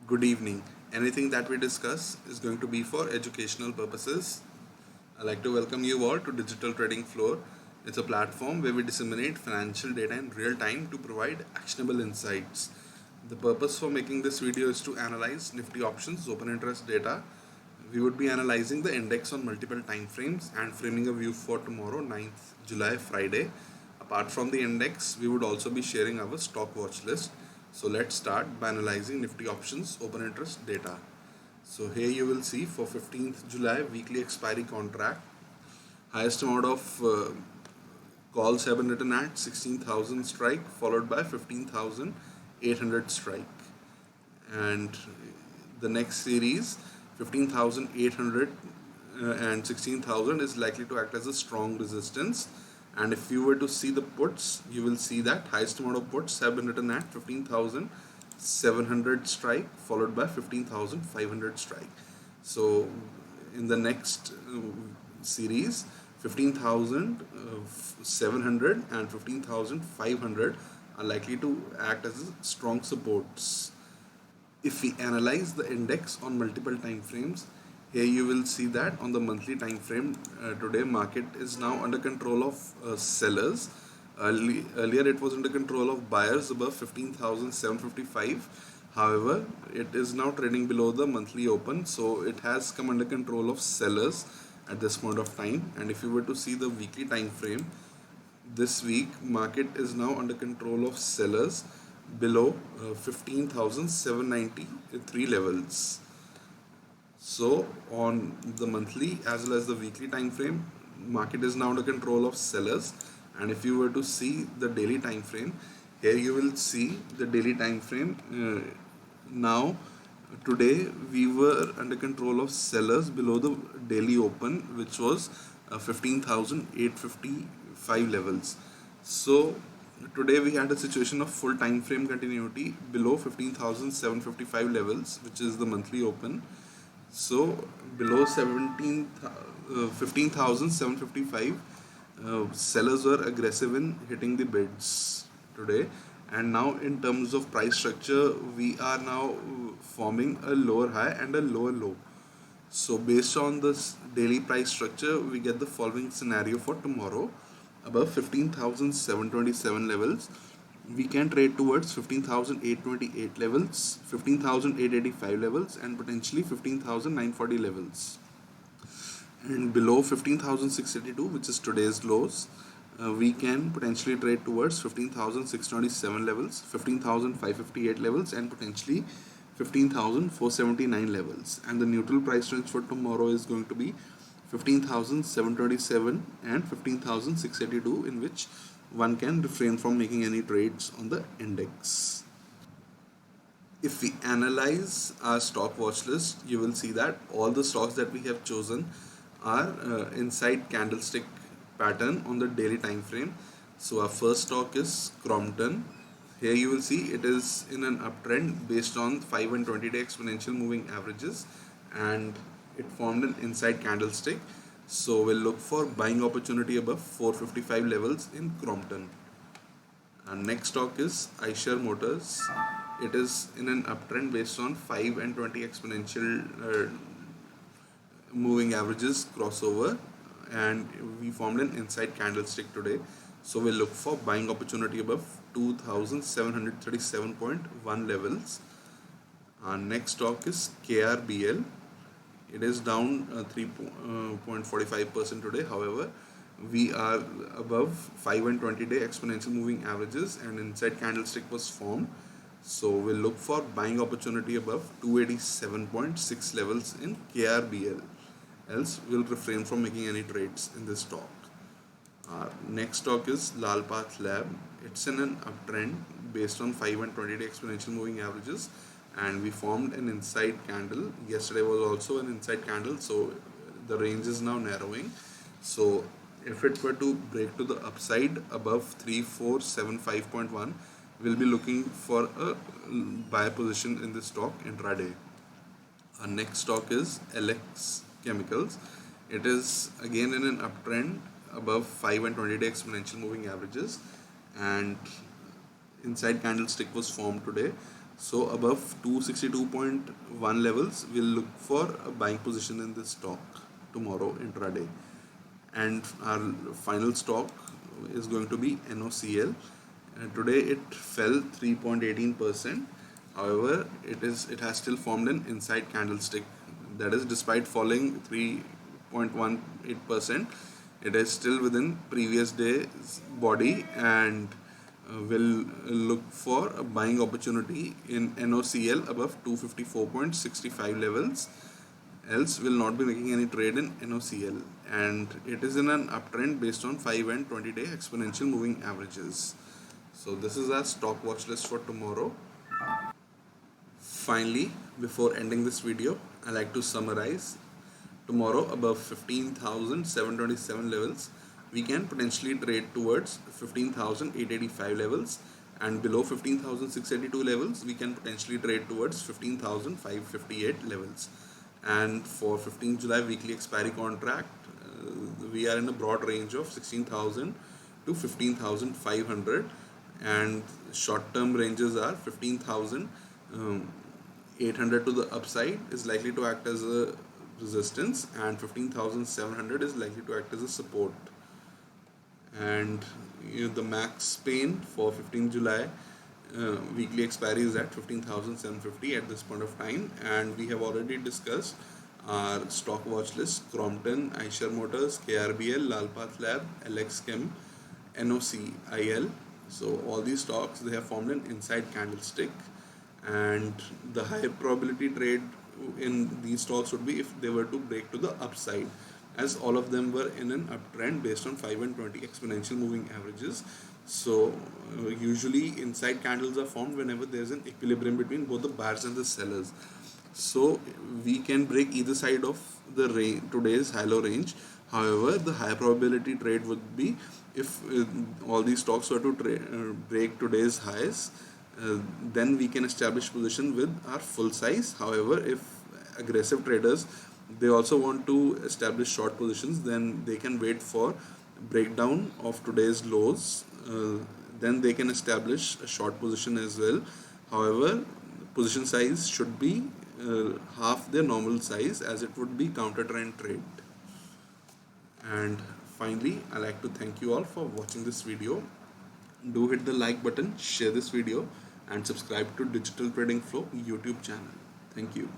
Good evening. Anything that we discuss is going to be for educational purposes. I'd like to welcome you all to Digital Trading Floor. It's a platform where we disseminate financial data in real time to provide actionable insights. The purpose for making this video is to analyze Nifty options open interest data. We would be analyzing the index on multiple time frames and framing a view for tomorrow, 9th July, Friday. Apart from the index, we would also be sharing our stock watch list. So let's start by analyzing Nifty options open interest data. So here you will see for 15th July weekly expiry contract, highest amount of calls have been written at 16,000 strike, followed by 15,800 strike. And the next series, 15,800 and 16,000 is likely to act as a strong resistance. And if you were to see the puts, you will see that highest amount of puts have been written at 15,700 strike, followed by 15,500 strike. So in the next series, 15,700 and 15,500 are likely to act as strong supports. If we analyze the index on multiple time frames, here you will see that on the monthly time frame, today market is now under control of sellers. Earlier it was under control of buyers above 15,755. However, it is now trading below the monthly open, so it has come under control of sellers at this point of time. And if you were to see the weekly time frame, this week market is now under control of sellers below 15,793 levels. So on the monthly as well as the weekly time frame, market is now under control of sellers. And if you were to see the daily time frame, here you will see the daily time frame. Now today we were under control of sellers below the daily open, which was 15,855 levels. So today we had a situation of full time frame continuity below 15,755 levels, which is the monthly open. So below 15,755, sellers were aggressive in hitting the bids today. And now in terms of price structure, we are now forming a lower high and a lower low. So based on this daily price structure, we get the following scenario for tomorrow. Above 15,727 levels, we can trade towards 15,828 levels, 15,885 levels, and potentially 15,940 levels. And below 15,682, which is today's lows, we can potentially trade towards 15,627 levels, 15,558 levels, and potentially 15,479 levels. And the neutral price range for tomorrow is going to be 15,727 and 15,682, in which one can refrain from making any trades on the index. If we analyze our stock watch list, you will see that all the stocks that we have chosen are inside candlestick pattern on the daily time frame. So our first stock is Crompton. Here you will see it is in an uptrend based on 5 and 20-day exponential moving averages, and it formed an inside candlestick. So we'll look for buying opportunity above 455 levels in Crompton. Our next stock is Eicher Motors. It is in an uptrend based on 5 and 20 exponential moving averages crossover, and we formed an inside candlestick today. So we'll look for buying opportunity above 2,737.1 levels. Our next stock is KRBL. It is down 3.45% today. However, we are above 5 and 20-day exponential moving averages, and inside candlestick was formed. So we'll look for buying opportunity above 287.6 levels in KRBL. Else we'll refrain from making any trades in this stock. Our next stock is Lalpath Lab. It's in an uptrend based on 5 and 20-day exponential moving averages, and we formed an inside candle. Yesterday was also an inside candle, so the range is now narrowing. So if it were to break to the upside above 3475.1, we'll be looking for a buy position in this stock intraday. Our next stock is LX Chemicals. It is again in an uptrend above 5 and 20-day exponential moving averages, and inside candlestick was formed today. So above 262.1 levels, we'll look for a buying position in this stock tomorrow intraday. And our final stock is going to be NOCL. Today it fell 3.18%. However, it has still formed an inside candlestick. That is, despite falling 3.18%, it is still within previous day's body, and will look for a buying opportunity in NOCL above 254.65 levels. Else will not be making any trade in NOCL, and it is in an uptrend based on 5 and 20-day exponential moving averages. So this is our stock watch list for tomorrow. Finally, before ending this video, I like to summarize. Tomorrow above 15,727 levels, we can potentially trade towards 15,885 levels, and below 15,682 levels we can potentially trade towards 15,558 levels. And for 15th July weekly expiry contract, we are in a broad range of 16,000 to 15,500, and short term ranges are 15,800 to the upside is likely to act as a resistance, and 15,700 is likely to act as a support. And the max pain for 15th July weekly expiry is at 15,750 at this point of time. And we have already discussed our stock watch list: Crompton, Eicher Motors, KRBL, Lalpath Lab, LX Chem, NOCIL. So all these stocks, they have formed an inside candlestick, and the high probability trade in these stocks would be if they were to break to the upside, as all of them were in an uptrend based on 5 and 20 exponential moving averages. So usually inside candles are formed whenever there is an equilibrium between both the buyers and the sellers. So we can break either side of the today's high-low range. However, the high probability trade would be if all these stocks were to break today's highs, then we can establish position with our full size. However, if aggressive traders, they also want to establish short positions, then they can wait for breakdown of today's lows, then they can establish a short position as well. However, position size should be half their normal size, as it would be counter trend trade. And finally, I like to thank you all for watching this video. Do hit the like button, share this video, and subscribe to Digital Trading Flow YouTube channel. Thank you.